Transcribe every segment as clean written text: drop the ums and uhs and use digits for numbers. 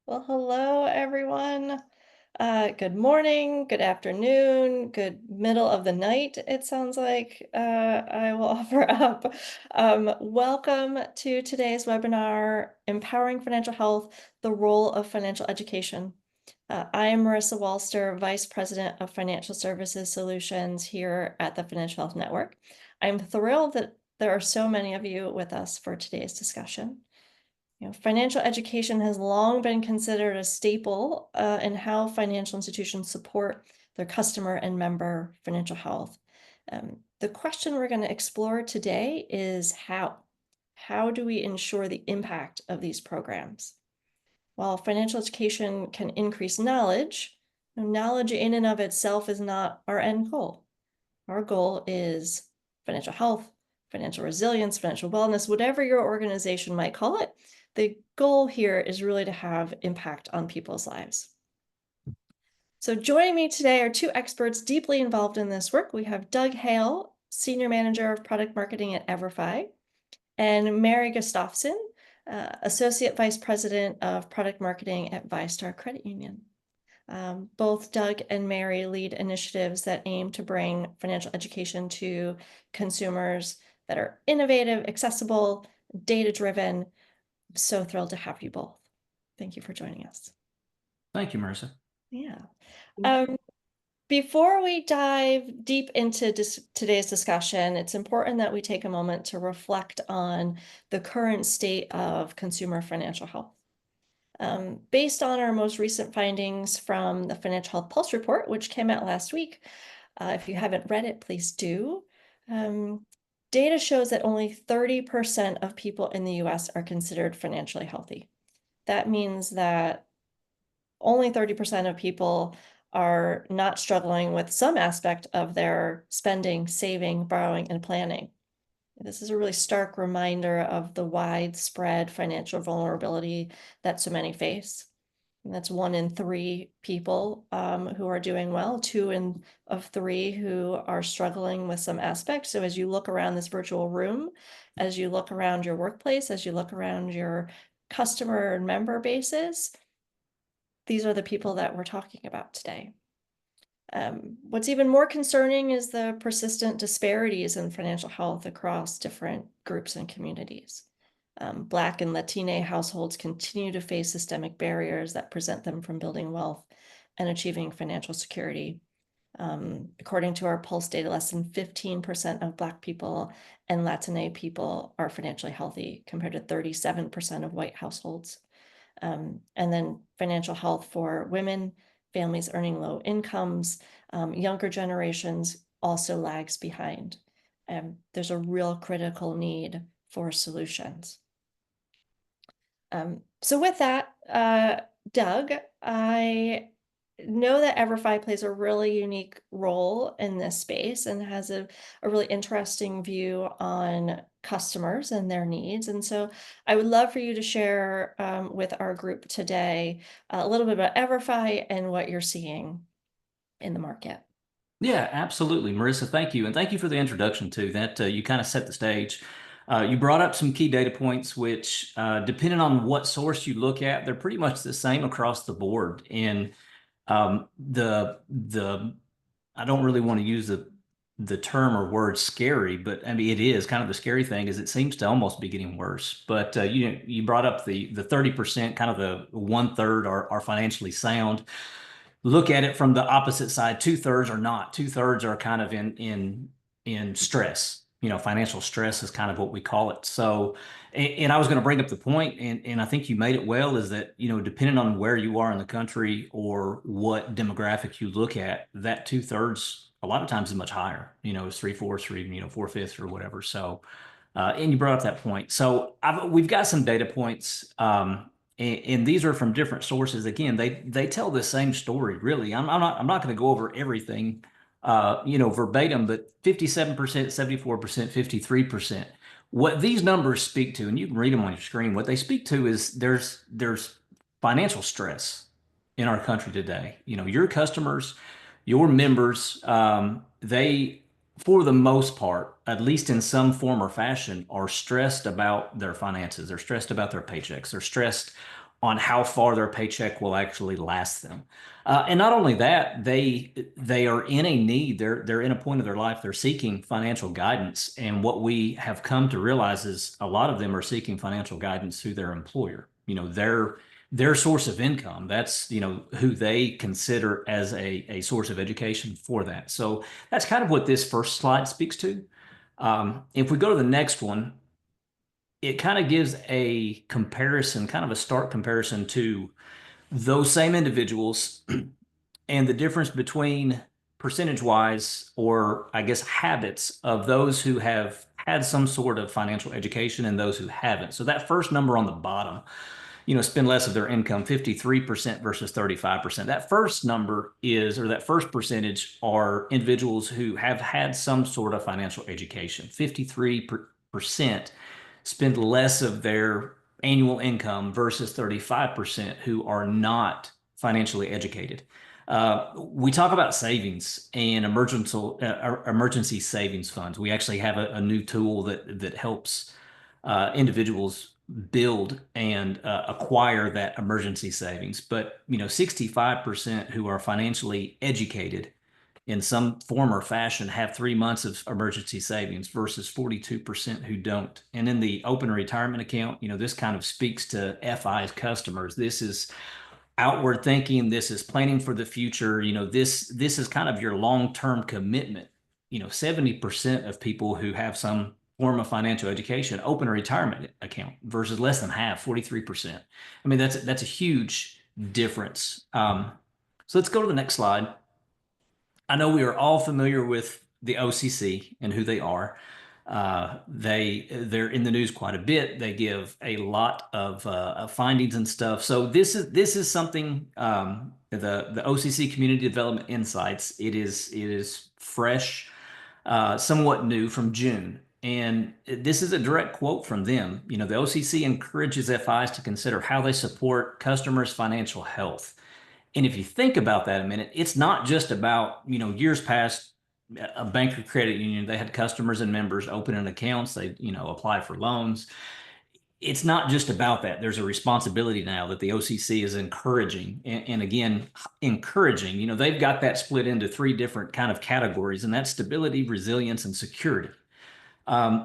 Well, hello, everyone. Good morning, good afternoon, good middle of the night, it sounds like I will offer up. Welcome to today's webinar, Empowering Financial Health, the Role of Financial Education. I am Marissa Walster, Vice President of Financial Services Solutions here at the Financial Health Network. I'm thrilled that there are so many of you with us for today's discussion. Financial education has long been considered a staple in how financial institutions support their customer and member financial health. The question we're going to explore today is how. How do we ensure the impact of these programs? While financial education can increase knowledge, knowledge in and of itself is not our end goal. Our goal is financial health, financial resilience, financial wellness, whatever your organization might call it. The goal here is really to have impact on people's lives. So joining me today are two experts deeply involved in this work. We have Doug Hale, Senior Manager of Product Marketing at EverFi, and Mary Gustafson, Associate Vice President of Product Marketing at ViStar Credit Union. Both Doug and Mary lead initiatives that aim to bring financial education to consumers that are innovative, accessible, data-driven. I'm so thrilled to have you both. Thank you for joining us. Thank you, Marissa. Yeah. Before we dive deep into today's discussion, it's important that we take a moment to reflect on the current state of consumer financial health. Based on our most recent findings from the Financial Health Pulse report, which came out last week, if you haven't read it, please do. Data shows that only 30% of people in the US are considered financially healthy. That means that only 30% of people are not struggling with some aspect of their spending, saving, borrowing, and planning. This is a really stark reminder of the widespread financial vulnerability that so many face. And that's 1 in 3 people who are doing well, 2 of 3 who are struggling with some aspect. So as you look around this virtual room, as you look around your workplace, as you look around your customer and member bases, these are the people that we're talking about today. What's even more concerning is the persistent disparities in financial health across different groups and communities. Black and Latina households continue to face systemic barriers that prevent them from building wealth and achieving financial security. According to our Pulse data, less than 15% of Black people and Latina people are financially healthy, compared to 37% of white households. And then financial health for women, families earning low incomes, younger generations also lags behind. There's a real critical need for solutions. So with that, Doug, I know that EverFi plays a really unique role in this space and has a really interesting view on customers and their needs. And so I would love for you to share with our group today a little bit about EverFi and what you're seeing in the market. Yeah, absolutely, Marissa. Thank you. And thank you for the introduction too. That you kind of set the stage. You brought up some key data points, which depending on what source you look at, they're pretty much the same across the board. And the I don't really want to use the term or word scary, but I mean, it is kind of the scary thing is it seems to almost be getting worse. But you brought up the 30%, kind of the 1/3 are financially sound. Look at it from the opposite side. 2/3 are not. 2/3 are kind of in stress. Financial stress is kind of what we call it. So, and I was going to bring up the point, and I think you made it well, is that, depending on where you are in the country or what demographic you look at, that 2/3 a lot of times is much higher. It's 3/4 or even, 4/5 or whatever. So, and you brought up that point. So we've got some data points. And these are from different sources. Again, they tell the same story, really. I'm not going to go over everything, verbatim, but 57%, 74%, 53%. What these numbers speak to, and you can read them on your screen, what they speak to is there's financial stress in our country today. Your customers, your members, they, for the most part, at least in some form or fashion, are stressed about their finances. They're stressed about their paychecks. They're stressed on how far their paycheck will actually last them. And not only that, they are in a need. They're in a point of their life. They're seeking financial guidance, and what we have come to realize is a lot of them are seeking financial guidance through their employer. Their source of income. That's who they consider as a source of education for that. So that's kind of what this first slide speaks to. If we go to the next one, it kind of gives a comparison, kind of a stark comparison to those same individuals and the difference between percentage wise, or I guess habits of those who have had some sort of financial education and those who haven't. So that first number on the bottom, spend less of their income, 53% versus 35%. That first number is, or that first percentage are individuals who have had some sort of financial education. 53% spend less of their annual income versus 35% who are not financially educated. We talk about savings and emergency savings funds. We actually have a new tool that helps individuals build and acquire that emergency savings. But 65% who are financially educated in some form or fashion have 3 months of emergency savings versus 42% who don't. And in the open retirement account, this kind of speaks to FI's customers. This is outward thinking. This is planning for the future. This is kind of your long-term commitment. 70% of people who have some form of financial education open a retirement account versus less than half, 43%. I mean, that's a huge difference. So let's go to the next slide. I know we are all familiar with the OCC and who they are. They're in the news quite a bit. They give a lot of findings and stuff. So this is something, the OCC Community Development Insights. It is fresh, somewhat new from June. And this is a direct quote from them. The OCC encourages FIs to consider how they support customers' financial health. And if you think about that a minute, it's not just about, years past, a bank or credit union, they had customers and members opening accounts, they, apply for loans. It's not just about that. There's a responsibility now that the OCC is encouraging, and again, encouraging. They've got that split into 3 different kind of categories, and that's stability, resilience, and security.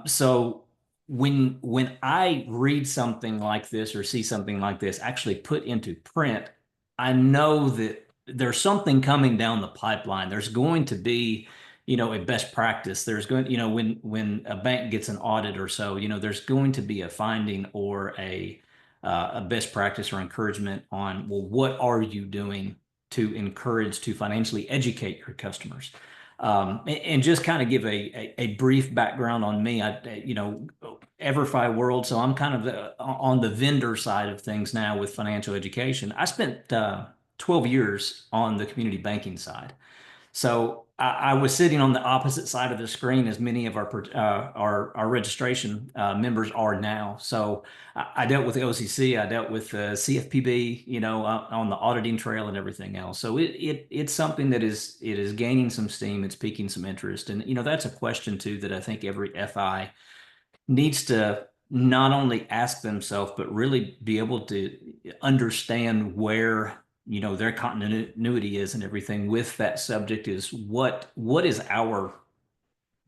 So when I read something like this or see something like this actually put into print, I know that there's something coming down the pipeline. There's going to be, a best practice. There's going, when a bank gets an audit or so, there's going to be a finding or a best practice or encouragement on, well, what are you doing to encourage, to financially educate your customers? And just kind of give a brief background on me. EverFi World. So I'm kind of on the vendor side of things now with financial education. I spent 12 years on the community banking side. So I was sitting on the opposite side of the screen as many of our registration members are now. So I dealt with the OCC, I dealt with CFPB, on the auditing trail and everything else. So it's something that is gaining some steam. It's piquing some interest, and that's a question too that I think every FI needs to not only ask themselves, but really be able to understand where their continuity is and everything with that subject. Is what is our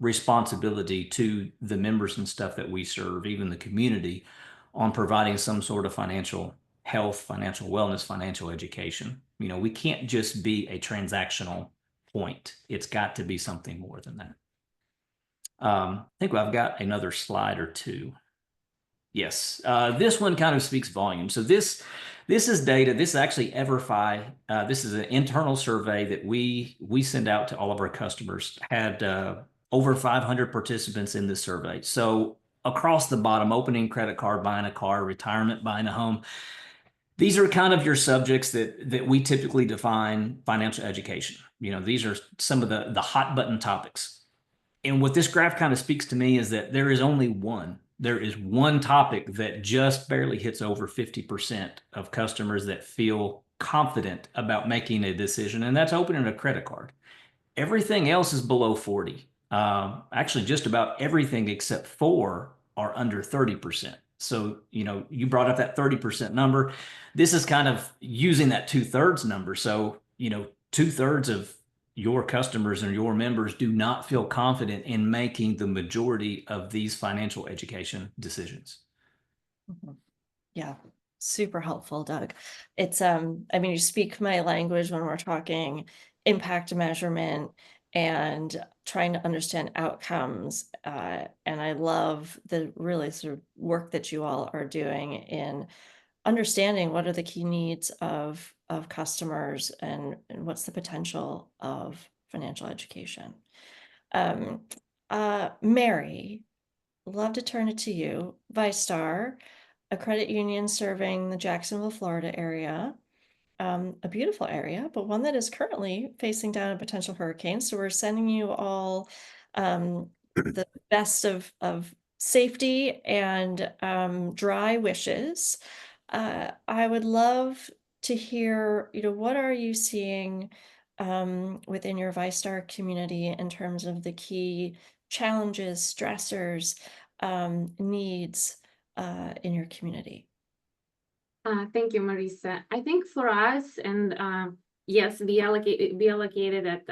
responsibility to the members and stuff that we serve, even the community, on providing some sort of financial health, financial wellness, financial education. We can't just be a transactional point. It's got to be something more than that. I think I've got another slide or two. Yes, this one kind of speaks volume. So this is data. This is actually EverFi. This is an internal survey that we send out to all of our customers. Had over 500 participants in this survey. So across the bottom, opening credit card, buying a car, retirement, buying a home. These are kind of your subjects that we typically define financial education. These are some of the hot button topics. And what this graph kind of speaks to me is that there is one topic that just barely hits over 50% of customers that feel confident about making a decision, and that's opening a credit card. Everything else is below 40. Actually, just about everything except 4 are under 30%. So, you brought up that 30% number. This is kind of using that 2/3 number. So, 2/3 of your customers and your members do not feel confident in making the majority of these financial education decisions. Yeah, super helpful, Doug. It's I mean, you speak my language when we're talking impact measurement and trying to understand outcomes. And I love the really sort of work that you all are doing in understanding what are the key needs of customers and what's the potential of financial education. Mary, love to turn it to you. VyStar, a credit union serving the Jacksonville, Florida area. A beautiful area, but one that is currently facing down a potential hurricane. So we're sending you all the best of safety and dry wishes. I would love to hear, what are you seeing within your VyStar community in terms of the key challenges, stressors, needs in your community? Thank you, Marisa. I think for us, and yes, we allocated at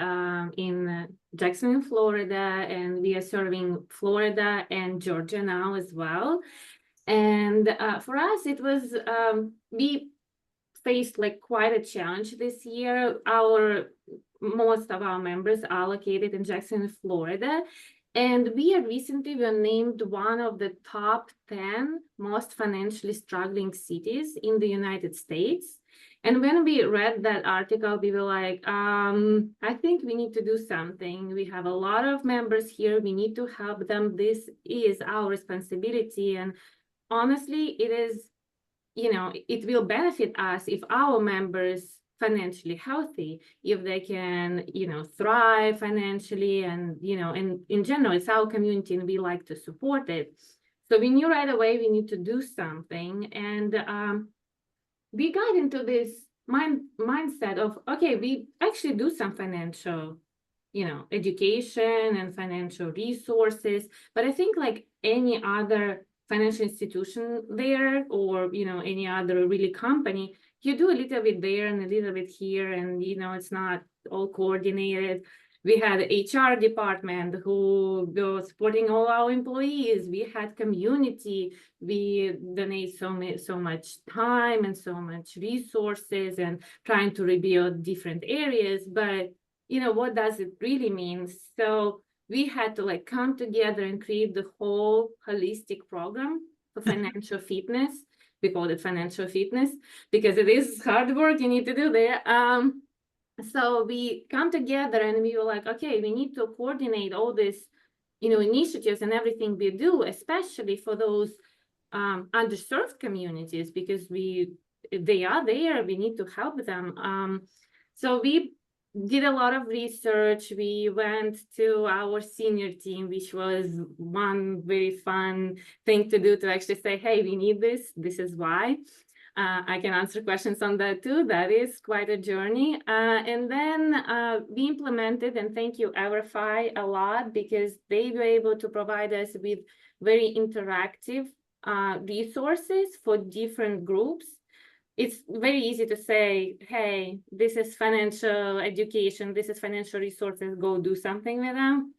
in Jacksonville, Florida, and we are serving Florida and Georgia now as well. And for us, it was we faced like quite a challenge this year. Most of our members are located in Jacksonville, Florida. And we recently were named one of the top 10 most financially struggling cities in the United States. And when we read that article, we were like, I think we need to do something. We have a lot of members here. We need to help them. This is our responsibility. And honestly, it is, it will benefit us if our members financially healthy, if they can, thrive financially, and, and in general, it's our community and we like to support it. So we knew right away we need to do something. And we got into this mindset of, okay, we actually do some financial, education and financial resources. But I think like any other financial institution there, or, any other really company, you do a little bit there and a little bit here, and it's not all coordinated. We had HR department who was supporting all our employees. We had community. We donate so much time and so much resources and trying to rebuild different areas. But what does it really mean? So we had to like come together and create the whole holistic program for financial fitness. We call it financial fitness because it is hard work you need to do there. So we come together and we were like, okay, we need to coordinate all these, initiatives and everything we do, especially for those underserved communities, because they are there. We need to help them. So we did a lot of research. We went to our senior team, which was one very fun thing to do, to actually say, hey, we need this. This is why. I can answer questions on that too. That is quite a journey. And then we implemented, and thank you, EverFi, a lot, because they were able to provide us with very interactive resources for different groups. It's very easy to say, hey, this is financial education, this is financial resources, go do something with them.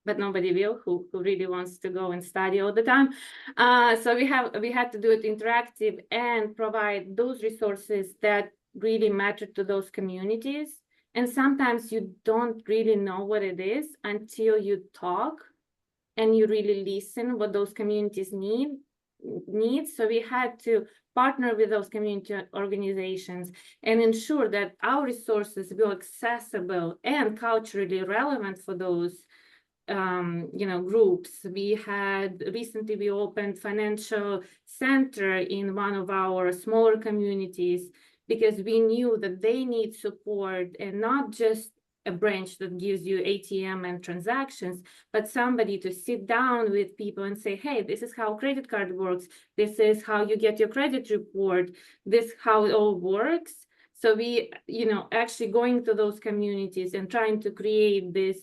But nobody will who really wants to go and study all the time. So we had to do it interactive and provide those resources that really matter to those communities. And sometimes you don't really know what it is until you talk and you really listen what those communities need. So we had to partner with those community organizations and ensure that our resources were accessible and culturally relevant for those groups. We opened financial center in one of our smaller communities because we knew that they need support, and not just a branch that gives you ATM and transactions, but somebody to sit down with people and say, hey, this is how credit card works. This is how you get your credit report. This is how it all works. So we, actually going to those communities and trying to create this,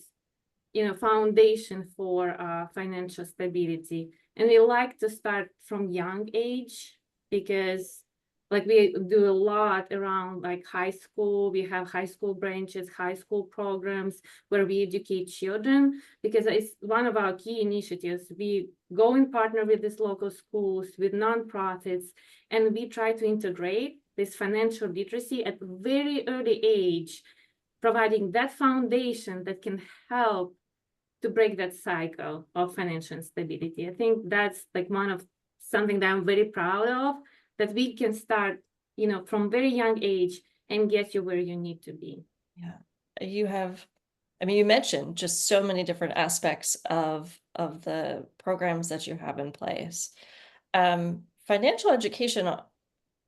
foundation for financial stability. And we like to start from young age because like we do a lot around like high school. We have high school branches, high school programs where we educate children because it's one of our key initiatives. We go and partner with these local schools, with nonprofits, and we try to integrate this financial literacy at very early age, providing that foundation that can help to break that cycle of financial instability. I think that's like one of something that I'm very proud of, that we can start, you know, from very young age and get you where you need to be. Yeah, you have, I mean, you mentioned just so many different aspects of the programs that you have in place. Financial education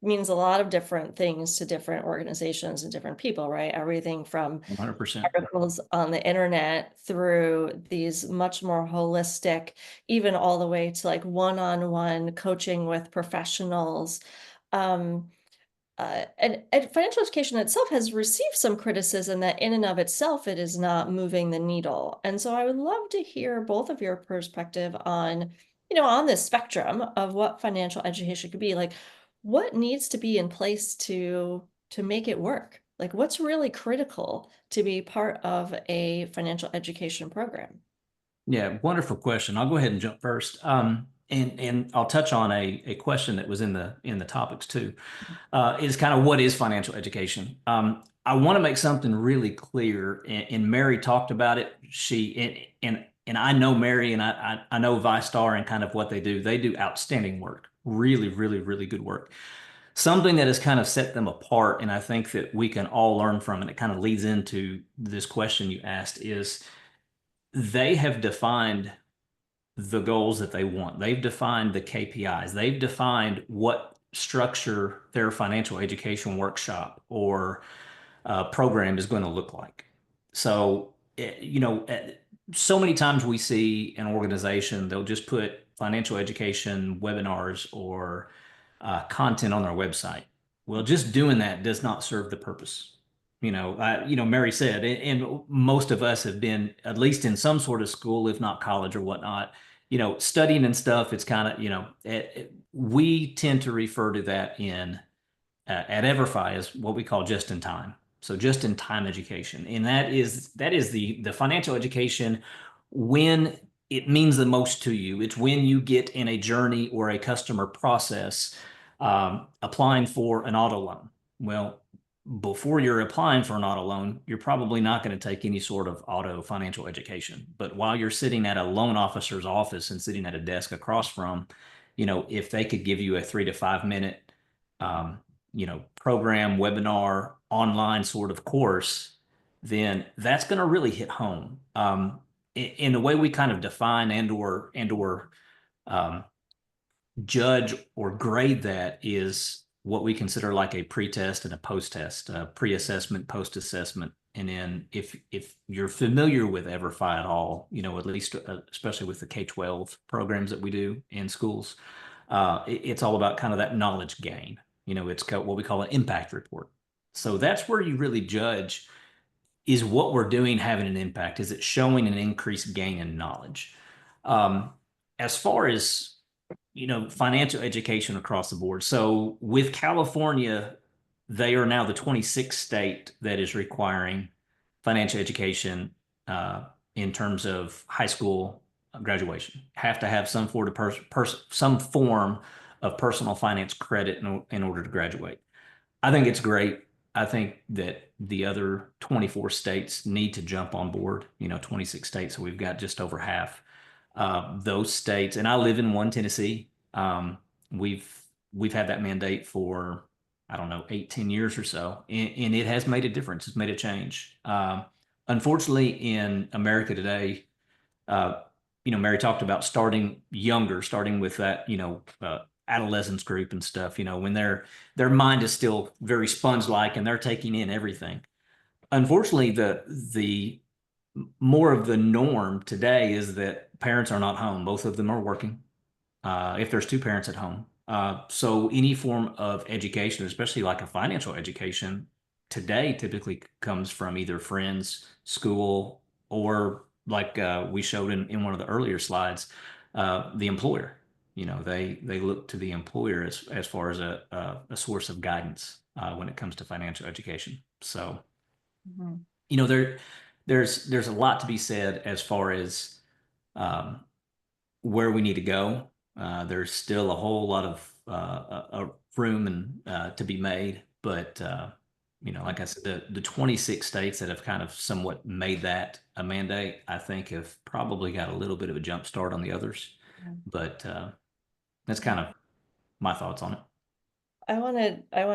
means a lot of different things to different organizations and different people, right? Everything from 100%. articles on the internet through these much more holistic, even all the way to like one-on-one coaching with professionals. And financial education itself has received some criticism that in and of itself, it is not moving the needle. And so I would love to hear both of your perspective on, on this spectrum of what financial education could be. Like, what needs to be in place to make it work? Like, what's really critical to be part of a financial education program? Yeah, wonderful question. I'll go ahead and jump first. And I'll touch on a question that was in the topics too. Is kind of what is financial education. I want to make something really clear, and Mary talked about it. And I know Mary, and I know ViStar and kind of what they do. They do outstanding work, really, really, really good work. Something that has kind of set them apart, and I think that we can all learn from, and it kind of leads into this question you asked, is they have defined the goals that they want. They've defined the KPIs. They've defined what structure their financial education workshop or program is going to look like. So, so many times we see an organization, they'll just put financial education webinars or content on their website. Well, just doing that does not serve the purpose. Mary said, and most of us have been at least in some sort of school, if not college or whatnot, studying and stuff. It's kind of, we tend to refer to that at EverFi as what we call just in time. So just in time education. And that is the financial education when it means the most to you. It's when you get in a journey or a customer process, applying for an auto loan. Well, before you're applying for an auto loan, you're probably not going to take any sort of auto financial education. But while you're sitting at a loan officer's office and sitting at a desk across from, if they could give you a 3 to 5 minute, program, webinar, online sort of course, then that's going to really hit home. In the way we kind of define and or judge or grade that is what we consider like a pre-test and a post-test, pre-assessment, post-assessment. And then if you're familiar with EverFi at all, at least especially with the K-12 programs that we do in schools, it's all about kind of that knowledge gain. It's what we call an impact report. So that's where you really judge, is what we're doing having an impact? Is it showing an increased gain in knowledge? As far as financial education across the board. So with California, they are now the 26th state that is requiring financial education in terms of high school graduation. Have to have some form of personal finance credit in order to graduate. I think it's great. I think that the other 24 states need to jump on board, 26 states. So we've got just over half. Those states, and I live in one, Tennessee. We've had that mandate for, I don't know, 18 years or so, and it has made a difference. It's made a change. Unfortunately, in America today, Mary talked about starting younger, starting with that, adolescence group and stuff, when their mind is still very sponge-like and they're taking in everything. Unfortunately, the more of the norm today is that parents are not home. Both of them are working. If there's two parents at home. So any form of education, especially like a financial education today, typically comes from either friends, school, or like we showed in one of the earlier slides, the employer. You know, they look to the employer as far as a source of guidance when it comes to financial education. So, Mhm. you know, there's a lot to be said as far as where we need to go. There's still a whole lot of room and to be made, but you know, like I said, the 26 states that have kind of somewhat made that a mandate, I think, have probably got a little bit of a jump start on the others. Yeah. But that's kind of my thoughts on it. I want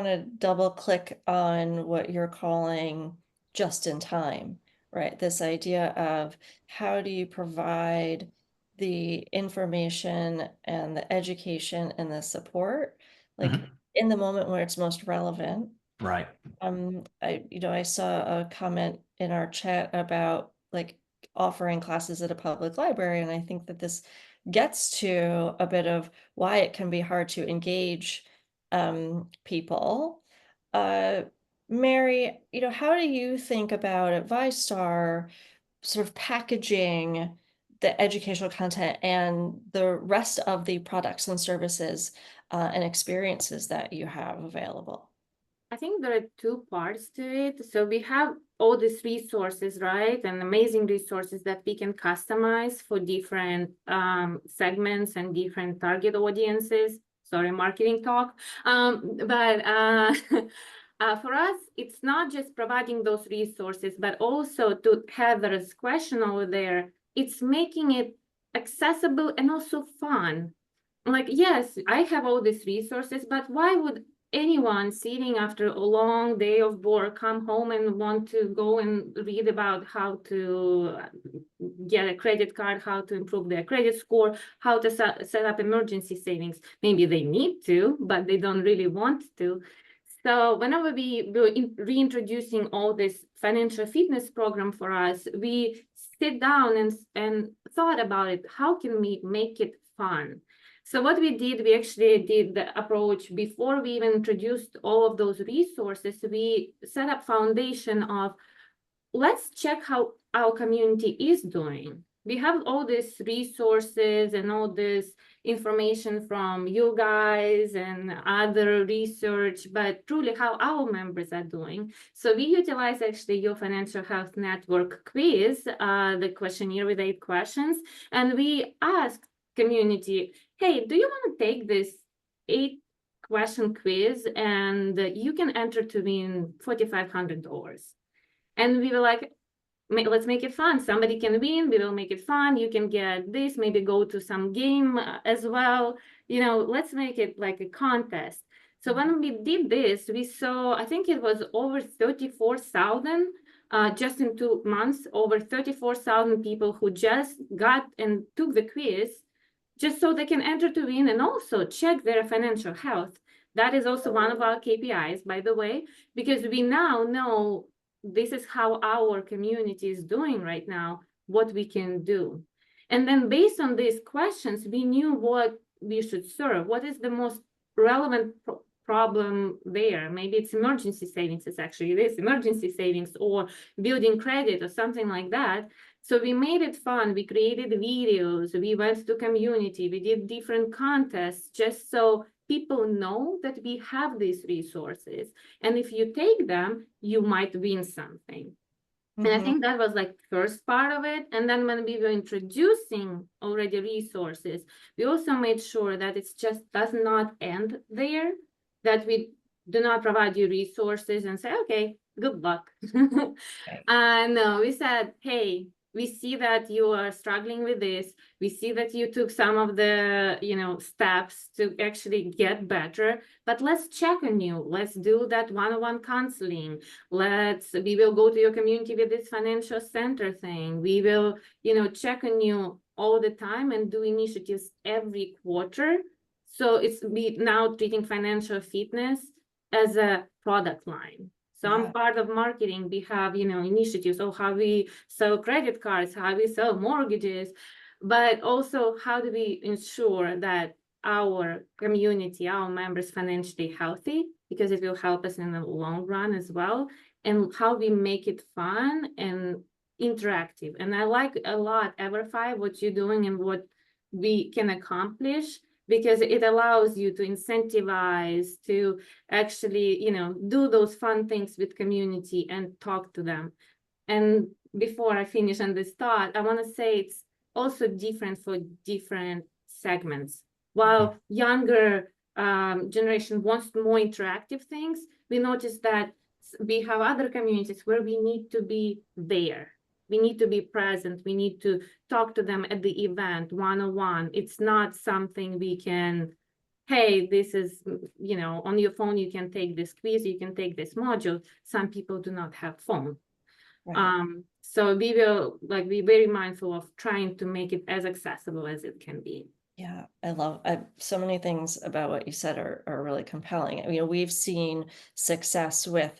to double click on what you're calling just in time, right? This idea of how do you provide the information and the education and the support, like Mhm. in the moment where it's most relevant. Right. I saw a comment in our chat about like offering classes at a public library, and I think that this gets to a bit of why it can be hard to engage people. Uh, Mary, how do you think about AdviStar sort of packaging the educational content and the rest of the products and services and experiences that you have available? I think there are two parts to it. So we have all these resources, right? And amazing resources that we can customize for different segments and different target audiences. Sorry, marketing talk. But for us, it's not just providing those resources, but also to Heather's question over there, it's making it accessible and also fun. Like, yes, I have all these resources, but why would anyone sitting after a long day of work come home and want to go and read about how to get a credit card, how to improve their credit score, how to set up emergency savings? Maybe they need to, but they don't really want to. So whenever we were reintroducing all this financial fitness program for us, we sit down and thought about it. How can we make it fun? So what we did, we actually did the approach before we even introduced all of those resources. We set up foundation of, let's check how our community is doing. We have all these resources and all this information from you guys and other research, but truly how our members are doing. So we utilize actually your Financial Health Network quiz, the questionnaire with 8 questions, and we asked community, hey, do you want to take this 8-question quiz and you can enter to win $4,500? And we were like, let's make it fun. Somebody can win, we will make it fun. You can get this, maybe go to some game as well. Let's make it like a contest. So when we did this, we saw, I think it was over 34,000 just in 2 months, over 34,000 people who just got and took the quiz just so they can enter to win and also check their financial health. That is also one of our KPIs, by the way, because we now know this is how our community is doing right now, what we can do. And then based on these questions, we knew what we should serve. What is the most relevant problem there? Maybe it's emergency savings. It's actually this emergency savings or building credit or something like that. So we made it fun. We created videos. We went to community. We did different contests just so people know that we have these resources. And if you take them, you might win something. And I think that was like first part of it. And then when we were introducing already resources, we also made sure that it's just does not end there, that we do not provide you resources and say, okay, good luck. No, we said, hey, we see that you are struggling with this. We see that you took some of the, steps to actually get better, but let's check on you. Let's do that one-on-one counseling. We will go to your community with this financial center thing. We will, check on you all the time and do initiatives every quarter. So we now treating financial fitness as a product line. So I'm part of marketing. We have, initiatives of how we sell credit cards, how we sell mortgages, but also how do we ensure that our community, our members financially healthy, because it will help us in the long run as well, and how we make it fun and interactive. And I like a lot EverFi, what you're doing and what we can accomplish, because it allows you to incentivize, to actually, do those fun things with community and talk to them. And before I finish on this thought, I want to say it's also different for different segments. While younger generation wants more interactive things, we notice that we have other communities where we need to be there. We need to be present. We need to talk to them at the event one-on-one. It's not something we can, hey, this is, on your phone, you can take this quiz, you can take this module. Some people do not have phone. Right. So we will be very mindful of trying to make it as accessible as it can be. Yeah, so many things about what you said are really compelling. We've seen success with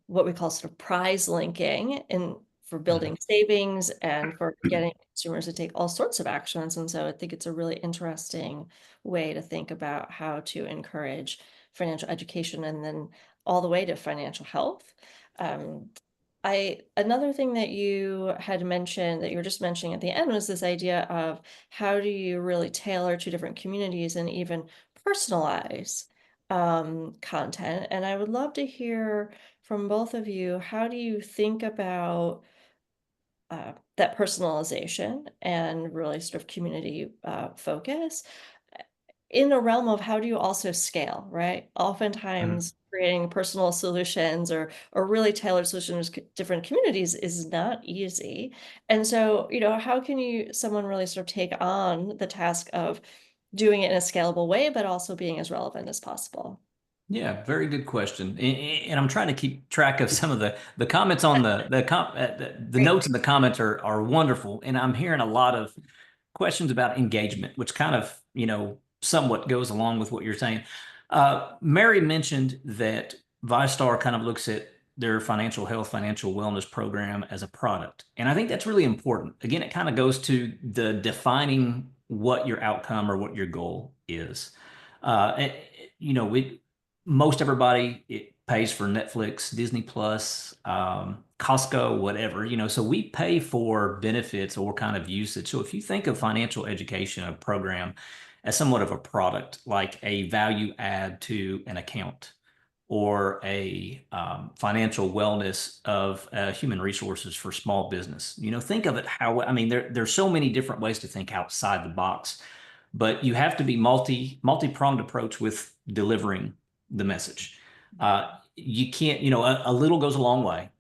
what we call sort of prize linking for building savings and for getting consumers to take all sorts of actions. And so I think it's a really interesting way to think about how to encourage financial education and then all the way to financial health. Another thing that you had mentioned that you were just mentioning at the end was this idea of how do you really tailor to different communities and even personalize content. And I would love to hear from both of you, how do you think about that personalization and really sort of community focus in a realm of how do you also scale, right? Oftentimes creating personal solutions or really tailored solutions to different communities is not easy. And so, how can someone really sort of take on the task of doing it in a scalable way, but also being as relevant as possible? Yeah, very good question. And I'm trying to keep track of some of the comments on the notes in the comments are wonderful. And I'm hearing a lot of questions about engagement, which kind of, somewhat goes along with what you're saying. Mary mentioned that ViStar kind of looks at their financial health, financial wellness program as a product. And I think that's really important. Again, it kind of goes to the defining what your outcome or what your goal is. Most everybody it pays for Netflix, Disney Plus, Costco, whatever, so we pay for benefits or kind of usage. So if you think of financial education, a program as somewhat of a product, like a value add to an account or a financial wellness of human resources for small business, think of it there's so many different ways to think outside the box, but you have to be multi-pronged approach with delivering the message. You can't, a little goes a long way.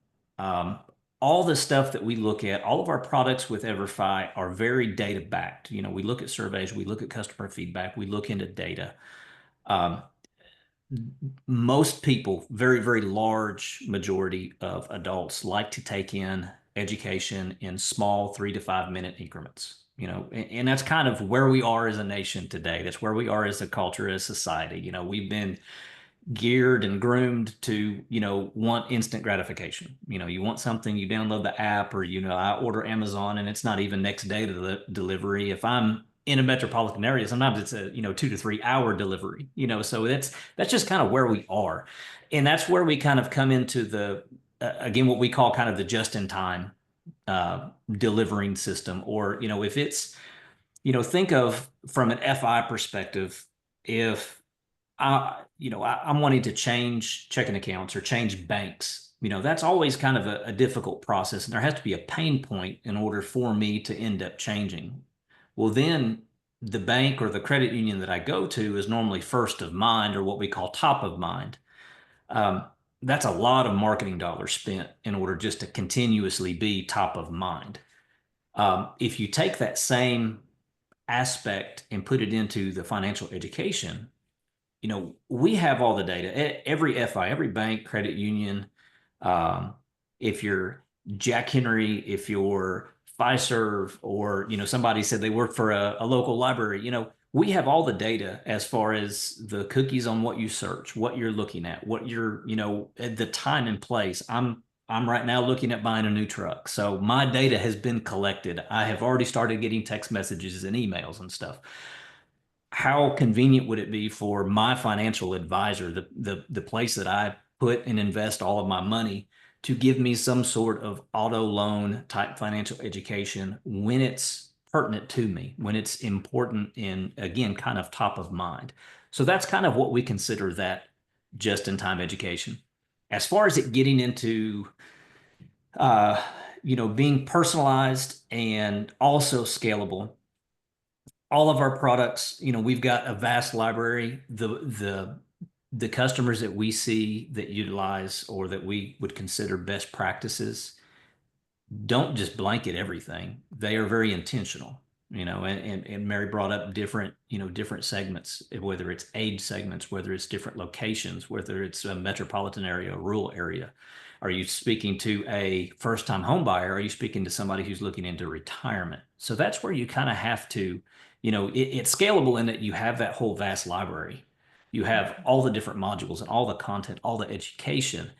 All the stuff that we look at, all of our products with EverFi are very data backed. We look at surveys, we look at customer feedback, we look into data. Most people, very, very large majority of adults like to take in education in small 3 to 5 minute increments. And that's kind of where we are as a nation today. That's where we are as a culture, as society. We've been geared and groomed to, want instant gratification. You want something, you download the app, or, I order Amazon and it's not even next day to the delivery. If I'm in a metropolitan area, sometimes it's a, 2 to 3 hour delivery, so that's just kind of where we are. And that's where we kind of come into the, again, what we call kind of the just-in-time delivering system. Or, if it's, think of from an FI perspective, if I'm wanting to change checking accounts or change banks, that's always kind of a difficult process. And there has to be a pain point in order for me to end up changing. Well, then the bank or the credit union that I go to is normally first of mind, or what we call top of mind. That's a lot of marketing dollars spent in order just to continuously be top of mind. If you take that same aspect and put it into the financial education, we have all the data. Every FI, every bank, credit union, if you're Jack Henry, if you're Fiserv, or, somebody said they work for a local library, we have all the data as far as the cookies on what you search, what you're looking at, what you're, at the time and place. I'm right now looking at buying a new truck. So my data has been collected. I have already started getting text messages and emails and stuff. How convenient would it be for my financial advisor, the place that I put and invest all of my money, to give me some sort of auto loan type financial education when it's pertinent to me, when it's important and again, kind of top of mind. So that's kind of what we consider that just-in-time education. As far as it getting into, being personalized and also scalable, all of our products, we've got a vast library. The customers that we see that utilize or that we would consider best practices don't just blanket everything. They are very intentional, and Mary brought up different segments, whether it's age segments, whether it's different locations, whether it's a metropolitan area, a rural area. Are you speaking to a first-time home buyer? Are you speaking to somebody who's looking into retirement? So that's where you kind of have to, it's scalable in that you have that whole vast library. You have all the different modules and all the content, all the education.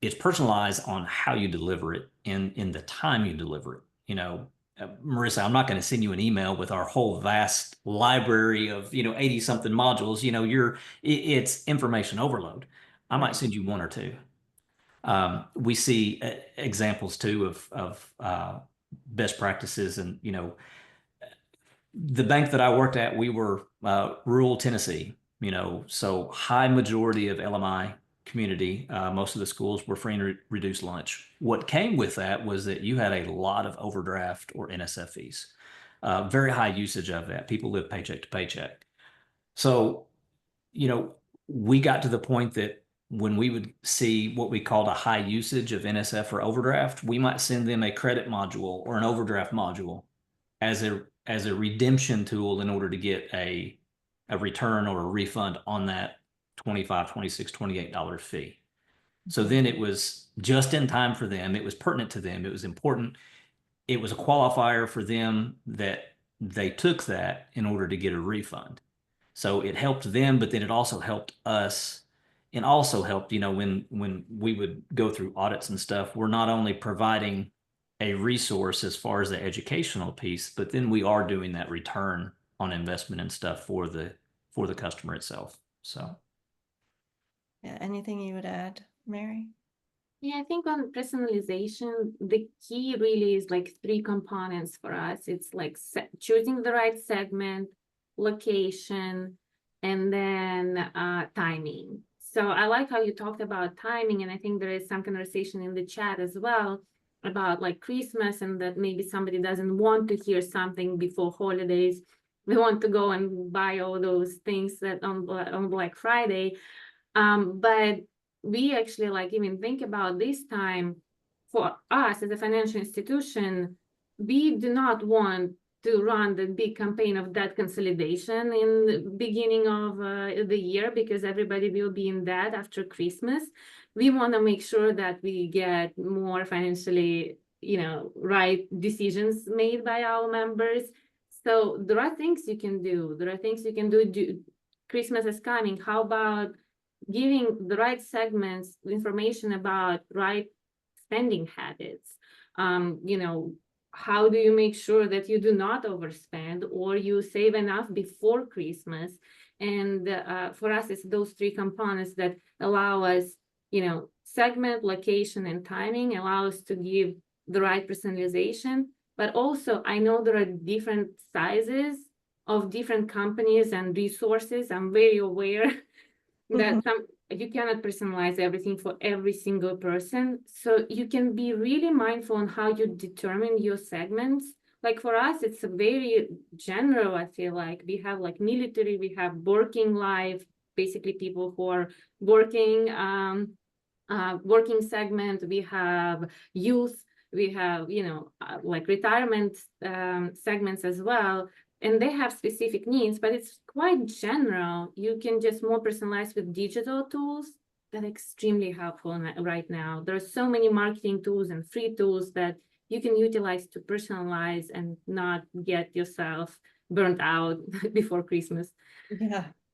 It's personalized on how you deliver it in the time you deliver it. Marissa, I'm not going to send you an email with our whole vast library of 80 something modules. It's information overload. I might send you one or two. We see examples too of best practices, and the bank that I worked at, we were rural Tennessee. So high majority of LMI community, most of the schools were free and reduced lunch. What came with that was that you had a lot of overdraft or NSF fees, very high usage of that. People live paycheck to paycheck. So, we got to the point that when we would see what we called a high usage of NSF or overdraft, we might send them a credit module or an overdraft module as a redemption tool in order to get a return or a refund on that $25, $26, $28 fee. So then it was just in time for them. It was pertinent to them. It was important. It was a qualifier for them that they took that in order to get a refund. So it helped them, but then it also helped us, and also helped, when we would go through audits and stuff, we're not only providing a resource as far as the educational piece, but then we are doing that return on investment and stuff for the customer itself. So. Yeah, anything you would add, Mary? Yeah, I think on personalization, the key really is like 3 components for us. It's like choosing the right segment, location, and then timing. So I like how you talked about timing, and I think there is some conversation in the chat as well about like Christmas, and that maybe somebody doesn't want to hear something before holidays. They want to go and buy all those things that on Black Friday. But we actually even think about this time for us as a financial institution. We do not want to run the big campaign of debt consolidation in the beginning of the year, because everybody will be in debt after Christmas. We want to make sure that we get more financially, right decisions made by our members. So there are things you can do. Christmas is coming. How about giving the right segments information about right spending habits? How do you make sure that you do not overspend, or you save enough before Christmas? And for us, it's those 3 components that allow us, segment, location, and timing allow us to give the right personalization. But also, I know there are different sizes of different companies and resources. I'm very aware that you cannot personalize everything for every single person. So you can be really mindful on how you determine your segments. Like for us, it's a very general, I feel like. We have like military, we have working life, basically people who are working, working segment, we have youth, we have, like retirement segments as well. And they have specific needs, but it's quite general. You can just more personalize with digital tools that are extremely helpful right now. There are so many marketing tools and free tools that you can utilize to personalize and not get yourself burnt out before Christmas.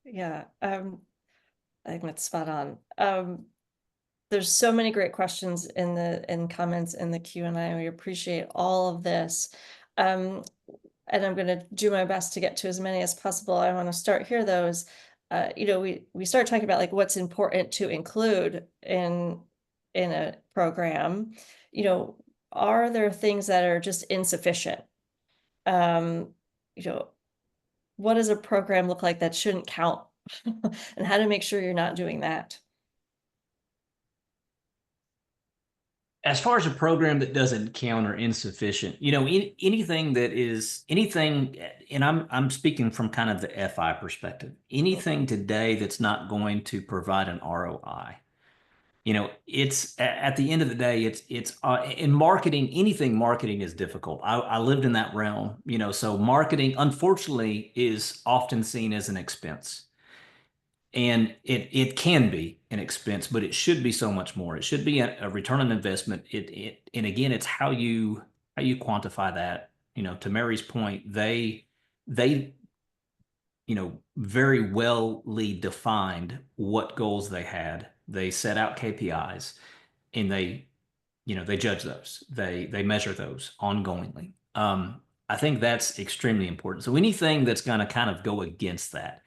Yeah. I think that's spot on. There's so many great questions in comments in the Q&A. We appreciate all of this. And I'm going to do my best to get to as many as possible. I want to start here, those, we start talking about like what's important to include in a program. Are there things that are just insufficient? you know, what does a program look like that shouldn't count? And how to make sure you're not doing that. As far as a program that doesn't count or insufficient, anything that is anything, and I'm speaking from kind of the FI perspective, anything today that's not going to provide an ROI. It's at the end of the day, it's in marketing, anything marketing is difficult. I lived in that realm, so marketing, unfortunately, is often seen as an expense. And it can be an expense, but it should be so much more. It should be a return on investment. And again, it's how you quantify that. To Mary's point, they very wellly defined what goals they had. They set out KPIs, and they judge those. They measure those ongoingly. I think that's extremely important. So anything that's going to kind of go against that.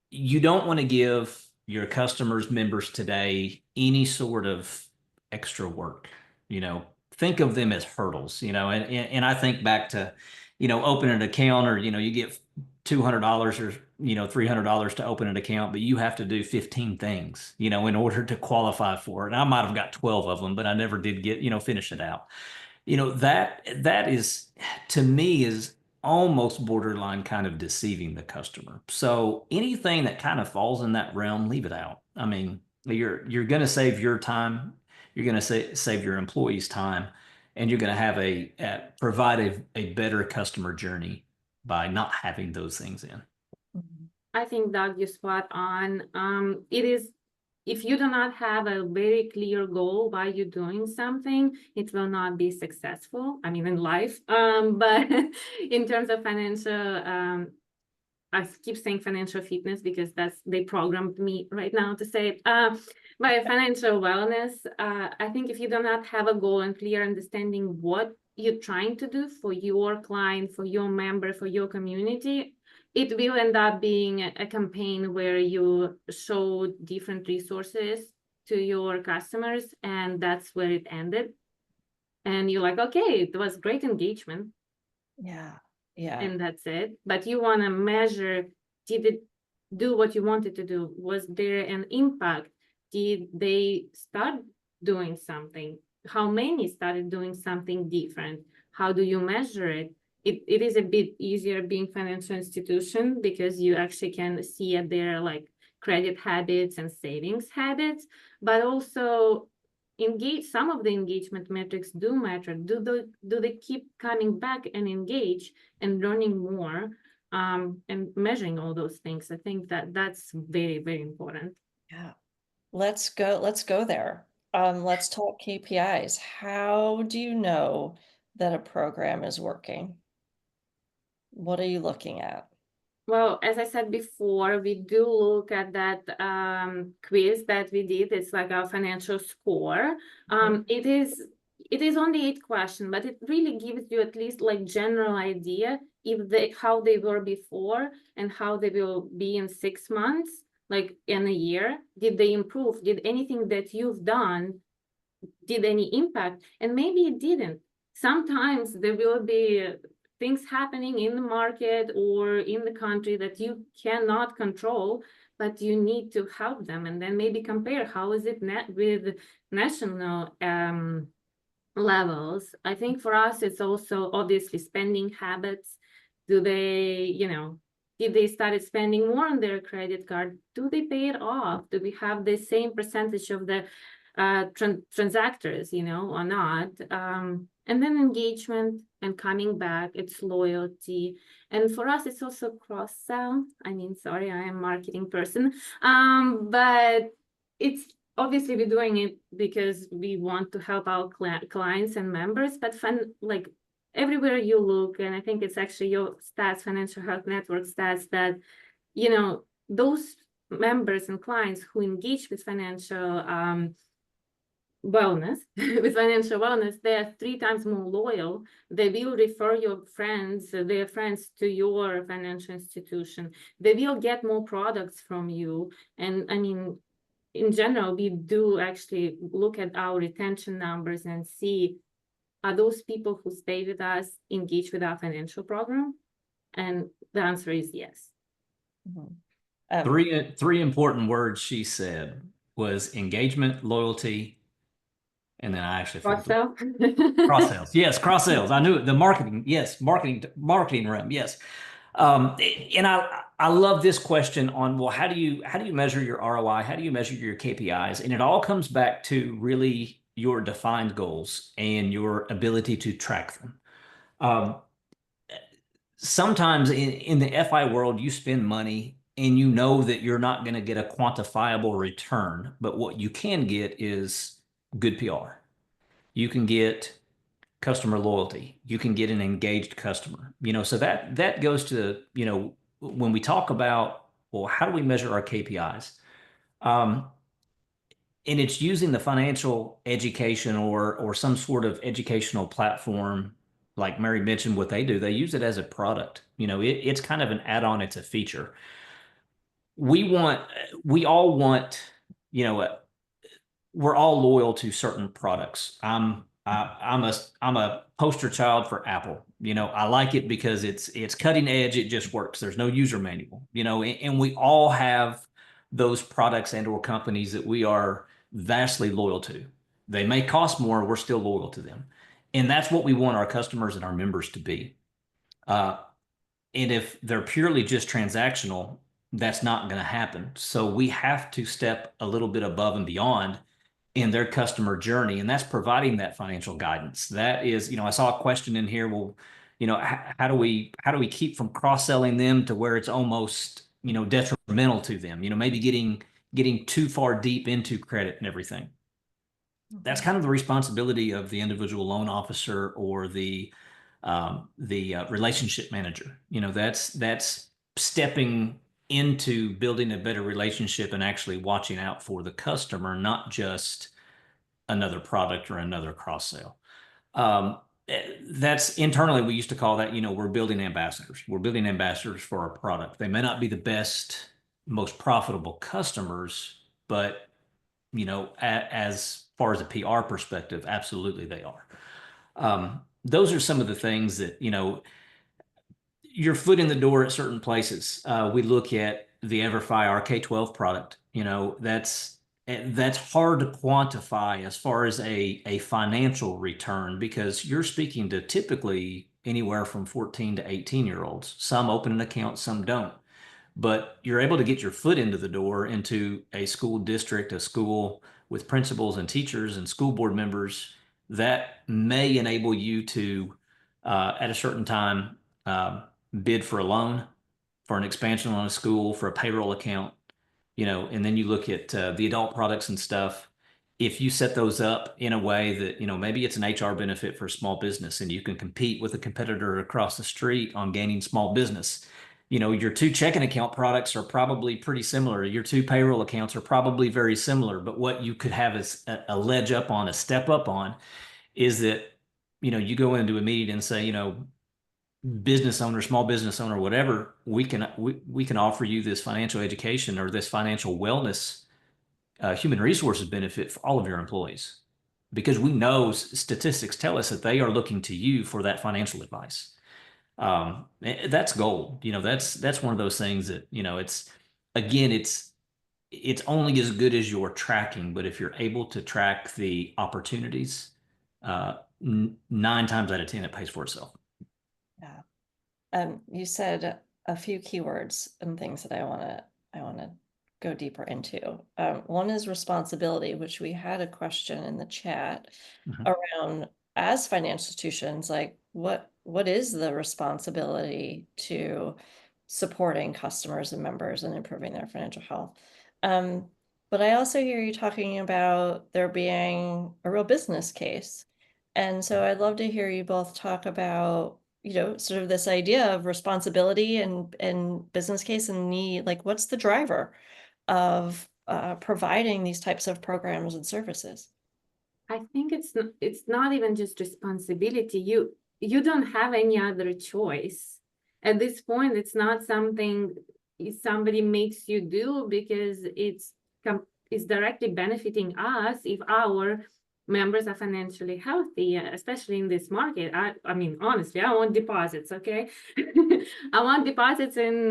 You don't want to give your customers, members today, any sort of extra work. Think of them as hurdles. And I think back to, opening an account, or you get $200 or $300 to open an account, but you have to do 15 things, in order to qualify for it. And I might have got 12 of them, but I never did get finish it out. That is, to me, is almost borderline kind of deceiving the customer. So anything that kind of falls in that realm, leave it out. I mean, you're going to save your time, you're going to save your employees' time, and you're going to have provide a better customer journey by not having those things in. I think, Doug, you're spot on. It is, if you do not have a very clear goal why you're doing something, it will not be successful. I mean, in life, but in terms of financial, I keep saying financial fitness because they programmed me right now to say it. By financial wellness, I think if you do not have a goal and clear understanding what you're trying to do for your client, for your member, for your community, it will end up being a campaign where you show different resources to your customers, and that's where it ended. And you're like, okay, it was great engagement. Yeah. Yeah. And that's it. But you want to measure, did it do what you wanted to do? Was there an impact? Did they start doing something? How many started doing something different? How do you measure it? It is a bit easier being financial institution because you actually can see their like credit habits and savings habits, but also some of the engagement metrics do matter. Do they keep coming back and engage and learning more, and measuring all those things? I think that's very, very important. Yeah. Let's go there. Let's talk KPIs. How do you know that a program is working? What are you looking at? Well, as I said before, we do look at that quiz that we did. It's like our financial score. It is only 8 questions, but it really gives you at least like general idea how they were before and how they will be in 6 months, like in a year. Did they improve? Did anything that you've done, did any impact? And maybe it didn't. Sometimes there will be things happening in the market or in the country that you cannot control, but you need to help them, and then maybe compare how is it with national levels. I think for us, it's also obviously spending habits. Do they, did they start spending more on their credit card? Do they pay it off? Do we have the same percentage of the transactors, or not? And then engagement and coming back, it's loyalty. And for us, it's also cross-sell. I mean, sorry, I am a marketing person. But it's obviously we're doing it because we want to help our clients and members, but like everywhere you look, and I think it's actually your stats, Financial Health Network stats, that, those members and clients who engage with financial wellness, they are 3 times more loyal. They will refer their friends to your financial institution. They will get more products from you. And I mean, in general, we do actually look at our retention numbers and see are those people who stay with us engaged with our financial program? And the answer is yes. Mhm. Three important words she said was engagement, loyalty, and then I actually forgot Cross-sell. cross sales. Yes, cross sales. I knew it. The marketing. Yes, marketing realm. Yes. And I love this question on, well, how do you measure your ROI? How do you measure your KPIs? And it all comes back to really your defined goals and your ability to track them. Sometimes in the FI world, you spend money and you know that you're not going to get a quantifiable return, but what you can get is good PR. You can get customer loyalty. You can get an engaged customer. So that goes to, when we talk about, well, how do we measure our KPIs? And it's using the financial education or some sort of educational platform, like Mary mentioned what they do. They use it as a product. It's kind of an add-on, it's a feature. We all want, we're all loyal to certain products. I'm a poster child for Apple. I like it because it's cutting edge. It just works. There's no user manual. And we all have those products and or companies that we are vastly loyal to. They may cost more. We're still loyal to them, and that's what we want our customers and our members to be. And if they're purely just transactional, that's not going to happen. So we have to step a little bit above and beyond in their customer journey, and that's providing that financial guidance. That is, I saw a question in here. Well, how do we keep from cross-selling them to where it's almost, detrimental to them? Maybe getting too far deep into credit and everything. That's kind of the responsibility of the individual loan officer or the relationship manager. That's stepping into building a better relationship and actually watching out for the customer, not just another product or another cross sale. That's internally, we used to call that, we're building ambassadors. We're building ambassadors for our product. They may not be the best, most profitable customers, but, as far as a PR perspective, absolutely they are. Those are some of the things that, your foot in the door at certain places. We look at the EverFi, our K-12 product. That's hard to quantify as far as a financial return, because you're speaking to typically anywhere from 14 to 18-year-olds. Some open an account, some don't. But you're able to get your foot into the door into a school district, a school with principals and teachers and school board members that may enable you to, at a certain time, bid for a loan, for an expansion on a school, for a payroll account, and then you look at the adult products and stuff. If you set those up in a way that, maybe it's an HR benefit for a small business and you can compete with a competitor across the street on gaining small business. Your two checking account products are probably pretty similar. Your two payroll accounts are probably very similar, but what you could have as a ledge up on, a step up on, is that, you go into a meeting and say, business owner, small business owner, whatever, we can offer you this financial education or this financial wellness, human resources benefit for all of your employees, because we know statistics tell us that they are looking to you for that financial advice. That's gold. That's one of those things that, it's only as good as your tracking, but if you're able to track the opportunities, 9 times out of 10, it pays for itself. Yeah. You said a few keywords and things that I want to go deeper into. One is responsibility, which we had a question in the chat around, as financial institutions, like what is the responsibility to supporting customers and members and improving their financial health? But I also hear you talking about there being a real business case. And so I'd love to hear you both talk about, sort of this idea of responsibility and business case and need, like what's the driver of providing these types of programs and services? I think it's not even just responsibility. You don't have any other choice. At this point, it's not something somebody makes you do, because it's directly benefiting us if our members are financially healthy, especially in this market. I mean, honestly, I want deposits, okay? I want deposits in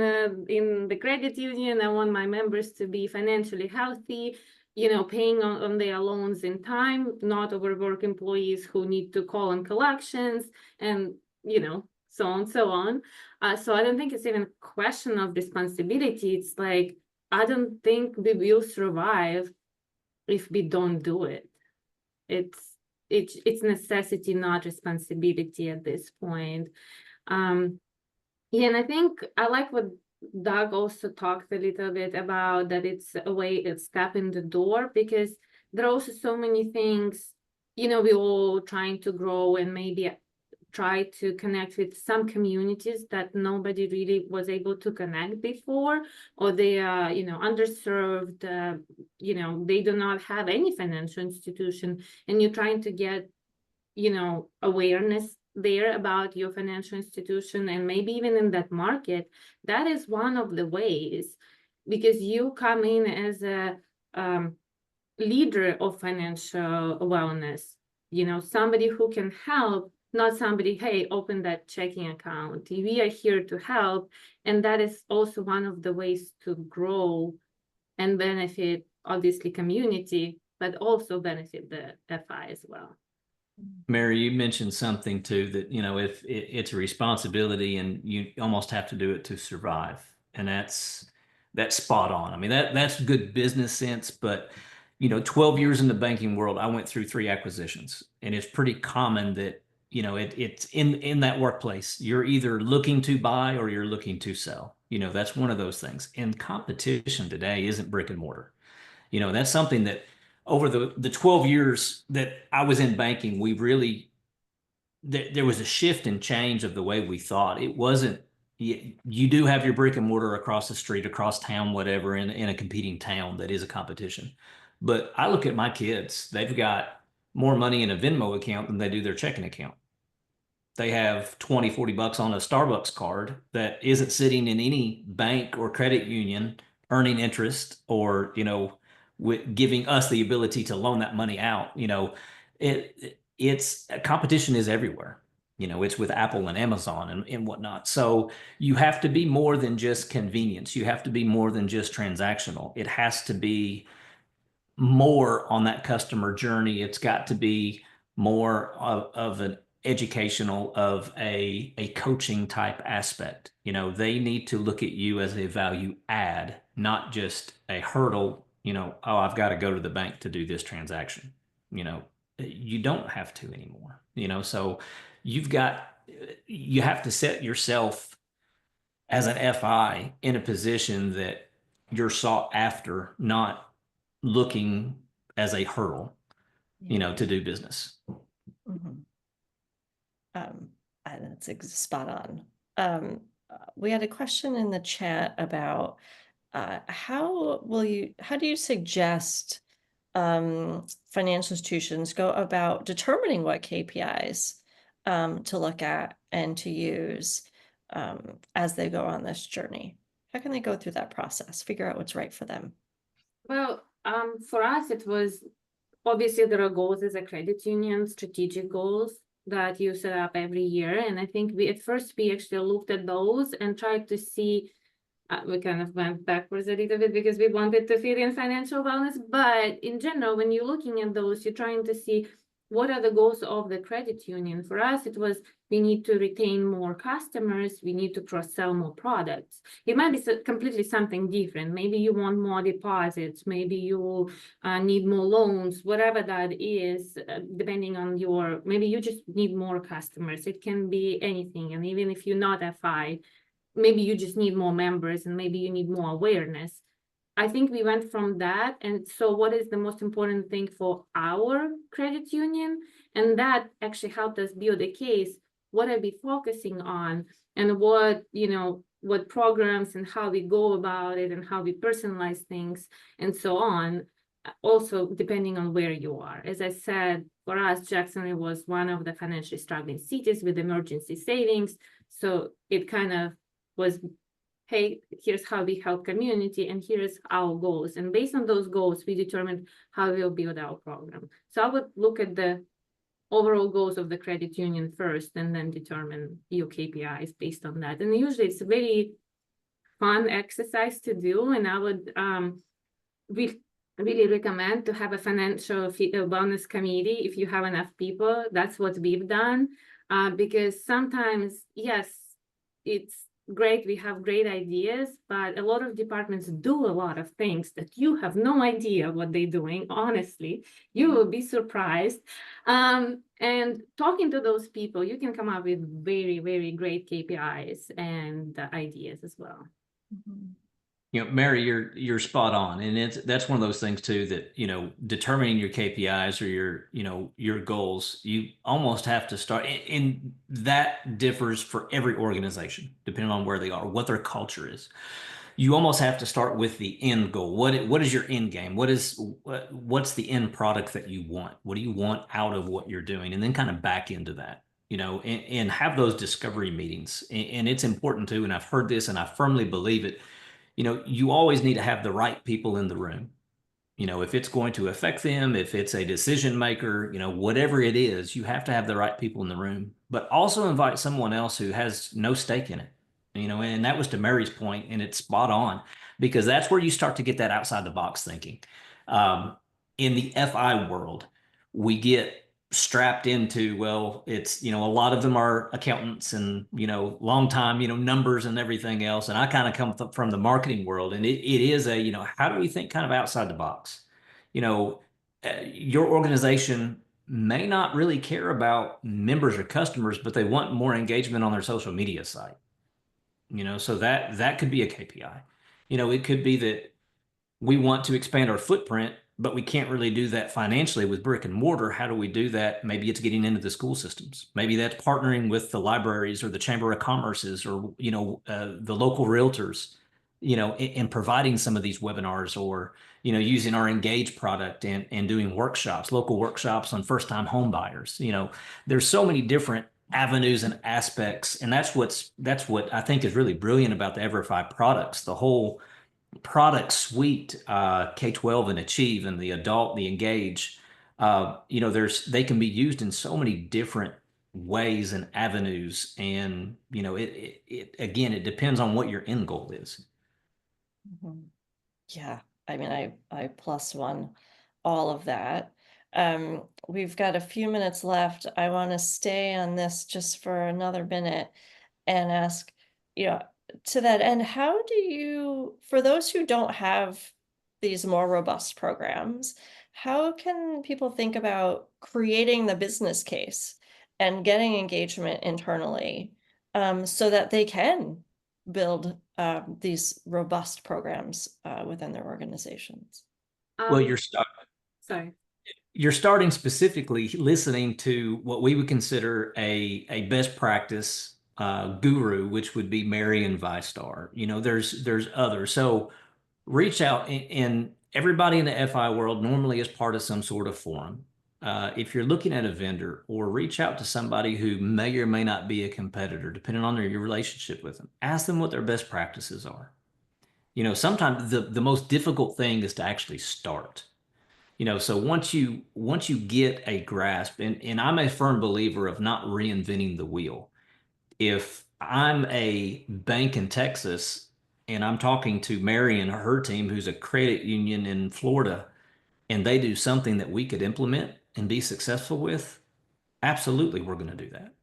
the credit union. I want my members to be financially healthy, you know, paying on their loans in time, not overwork employees who need to call on collections and, you know, so on, so on. So I don't think it's even a question of responsibility. It's like, I don't think we will survive if we don't do it. It's necessity, not responsibility at this point. Yeah, and I think I like what Doug also talked a little bit about, that it's a way, a step in the door, because there are also so many things, you know, we're all trying to grow and maybe try to connect with some communities that nobody really was able to connect before, or they are, you know, underserved, you know, they do not have any financial institution, and you're trying to get, you know, awareness there about your financial institution, and maybe even in that market. That is one of the ways, because you come in as a leader of financial wellness, you know, somebody who can help, not somebody, hey, open that checking account. We are here to help. And that is also one of the ways to grow and benefit, obviously, community, but also benefit the FI as well. Mary, you mentioned something too, that, you know, if it's a responsibility and you almost have to do it to survive. And that's spot on. I mean, that's good business sense, but, you know, 12 years in the banking world, I went through 3 acquisitions, and it's pretty common that, you know, it's in that workplace, you're either looking to buy or you're looking to sell. You know, that's one of those things. And competition today isn't brick and mortar. You know, that's something that over the 12 years that I was in banking, we really, there was a shift and change of the way we thought. It wasn't, you do have your brick and mortar across the street, across town, whatever, in a competing town that is a competition. But I look at my kids, they've got more money in a Venmo account than they do their checking account. They have 20, 40 bucks on a Starbucks card that isn't sitting in any bank or credit union earning interest, or, you know, giving us the ability to loan that money out. You know, it's competition is everywhere. You know, it's with Apple and Amazon and whatnot. So you have to be more than just convenience. You have to be more than just transactional. It has to be more on that customer journey. It's got to be more of an educational, of a coaching type aspect. You know, they need to look at you as a value add, not just a hurdle. You know, oh, I've got to go to the bank to do this transaction. You know, you don't have to anymore. You know, so you have to set yourself as an FI in a position that you're sought after, not looking as a hurdle, you know, to do business. Mhm. That's spot on. We had a question in the chat about how do you suggest financial institutions go about determining what KPIs to look at and to use as they go on this journey? How can they go through that process, figure out what's right for them? Well, for us, it was, obviously there are goals as a credit union, strategic goals that you set up every year. And I think we actually looked at those and tried to see, we kind of went backwards a little bit because we wanted to fit in financial wellness. But in general, when you're looking at those, you're trying to see what are the goals of the credit union. For us, it was, we need to retain more customers, we need to cross-sell more products. It might be completely something different. Maybe you want more deposits, maybe you need more loans, whatever that is, depending on maybe you just need more customers. It can be anything. And even if you're not FI, maybe you just need more members and maybe you need more awareness. I think we went from that. And so what is the most important thing for our credit union? And that actually helped us build a case. What are we focusing on, and what programs and how we go about it and how we personalize things and so on. Also, depending on where you are. As I said, for us, Jacksonville was one of the financially struggling cities with emergency savings. So it kind of was hey, here's how we help community and here's our goals. And based on those goals, we determine how we'll build our program. So I would look at the overall goals of the credit union first and then determine your KPIs based on that. And usually it's a very fun exercise to do. And I would really recommend to have a financial wellness committee if you have enough people. That's what we've done. Because sometimes, yes, it's great, we have great ideas, but a lot of departments do a lot of things that you have no idea what they're doing. Honestly, you will be surprised. And talking to those people, you can come up with very, very great KPIs and ideas as well. Mhm. You know, Mary, you're spot on, and that's one of those things too that, you know, determining your KPIs or your, you know, your goals, you almost have to start, and that differs for every organization depending on where they are, what their culture is. You almost have to start with the end goal. What is your end game? What's the end product that you want? What do you want out of what you're doing? And then kind of back into that, you know, and have those discovery meetings. And it's important too. And I've heard this, and I firmly believe it. You know, you always need to have the right people in the room. You know, if it's going to affect them, if it's a decision maker, you know, whatever it is, you have to have the right people in the room, but also invite someone else who has no stake in it. You know, and that was to Mary's point, and it's spot on, because that's where you start to get that outside the box thinking. Um, in the FI world, we get strapped into, well, it's, you know, a lot of them are accountants and, you know, long time, you know, numbers and everything else. And I kind of come from the marketing world, and it is a, you know, how do we think kind of outside the box? You know, your organization may not really care about members or customers, but they want more engagement on their social media site. You know, so that could be a KPI. You know, it could be that we want to expand our footprint, but we can't really do that financially with brick and mortar. How do we do that? Maybe it's getting into the school systems. Maybe that's partnering with the libraries or the Chamber of Commerce's, or, you know, the local realtors, you know, and providing some of these webinars, or, you know, using our Engage product and doing workshops, local workshops on first-time home buyers. You know, there's so many different avenues and aspects, and that's what I think is really brilliant about the EverFi products. The whole product suite, K-12 and Achieve and the adult, the Engage, you know, they can be used in so many different ways and avenues. And, you know, it again, it depends on what your end goal is. Mhm. Yeah, I mean, I plus one all of that. We've got a few minutes left. I want to stay on this just for another minute and ask, you know, to that end, how do you, for those who don't have these more robust programs, how can people think about creating the business case and getting engagement internally, so that they can build these robust programs within their organizations? Well, Sorry. you're starting specifically listening to what we would consider a best practice guru, which would be Mary and ViStar. You know, there's others. So reach out, and everybody in the FI world normally is part of some sort of forum. If you're looking at a vendor, or reach out to somebody who may or may not be a competitor, depending on your relationship with them, ask them what their best practices are. You know, sometimes the most difficult thing is to actually start. You know, so once you get a grasp, and I'm a firm believer of not reinventing the wheel. If I'm a bank in Texas and I'm talking to Mary and her team, who's a credit union in Florida, and they do something that we could implement and be successful with, absolutely we're going to do that.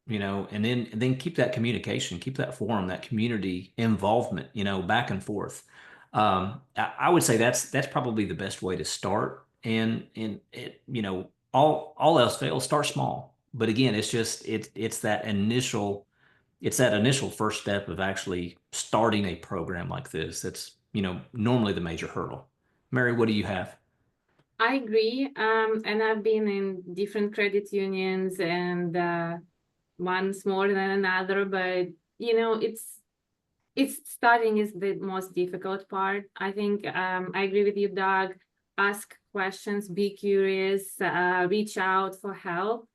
You know, and then keep that communication, keep that forum, that community involvement, you know, back and forth. I would say that's probably the best way to start. And it, you know, all else fails, start small. But again, it's that initial first step of actually starting a program like this. That's, you know, normally the major hurdle. Mary, what do you have? I agree. And I've been in different credit unions, and one's more than another, but you know, it's starting is the most difficult part. I think I agree with you, Doug. Ask questions, be curious, reach out for help.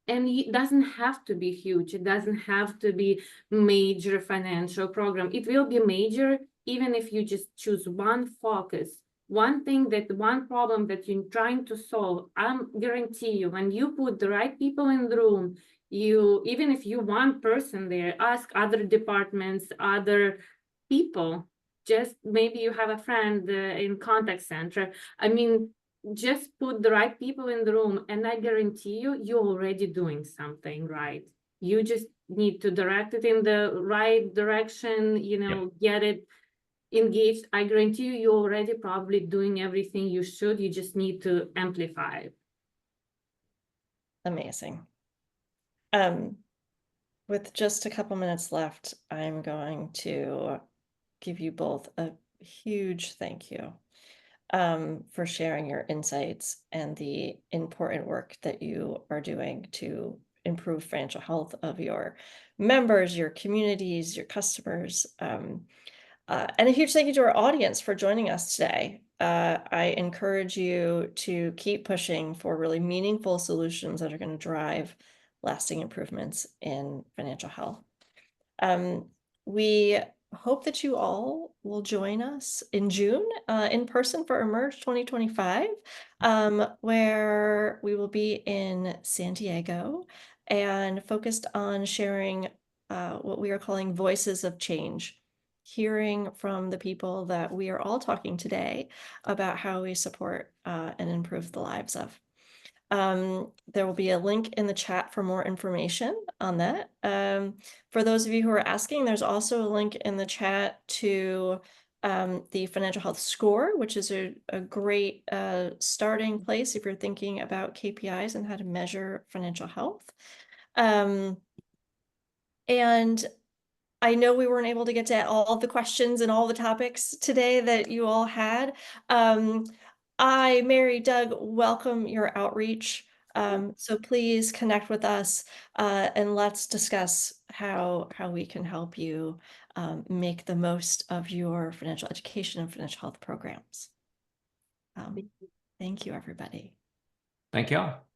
And it doesn't have to be huge. It doesn't have to be major financial program. It will be major even if you just choose one focus, one thing, that one problem that you're trying to solve. I guarantee you, when you put the right people in the room, you, even if you one person there, ask other departments, other people, just maybe you have a friend in contact center. I mean, just put the right people in the room, and I guarantee you, you're already doing something right. You just need to direct it in the right direction, you know, get it engaged. I guarantee you, you're already probably doing everything you should. You just need to amplify it. Amazing. With just a couple minutes left, I'm going to give you both a huge thank you for sharing your insights and the important work that you are doing to improve financial health of your members, your communities, your customers. And a huge thank you to our audience for joining us today. I encourage you to keep pushing for really meaningful solutions that are going to drive lasting improvements in financial health. We hope that you all will join us in June in person for Emerge 2025, where we will be in San Diego and focused on sharing what we are calling Voices of Change, hearing from the people that we are all talking today about how we support and improve the lives of. There will be a link in the chat for more information on that. For those of you who are asking, there's also a link in the chat to the financial health score, which is a great starting place if you're thinking about KPIs and how to measure financial health. And I know we weren't able to get to all of the questions and all the topics today that you all had. I, Mary, Doug, welcome your outreach. So please connect with us and let's discuss how we can help you make the most of your financial education and financial health programs. Thank you, everybody. Thank y'all.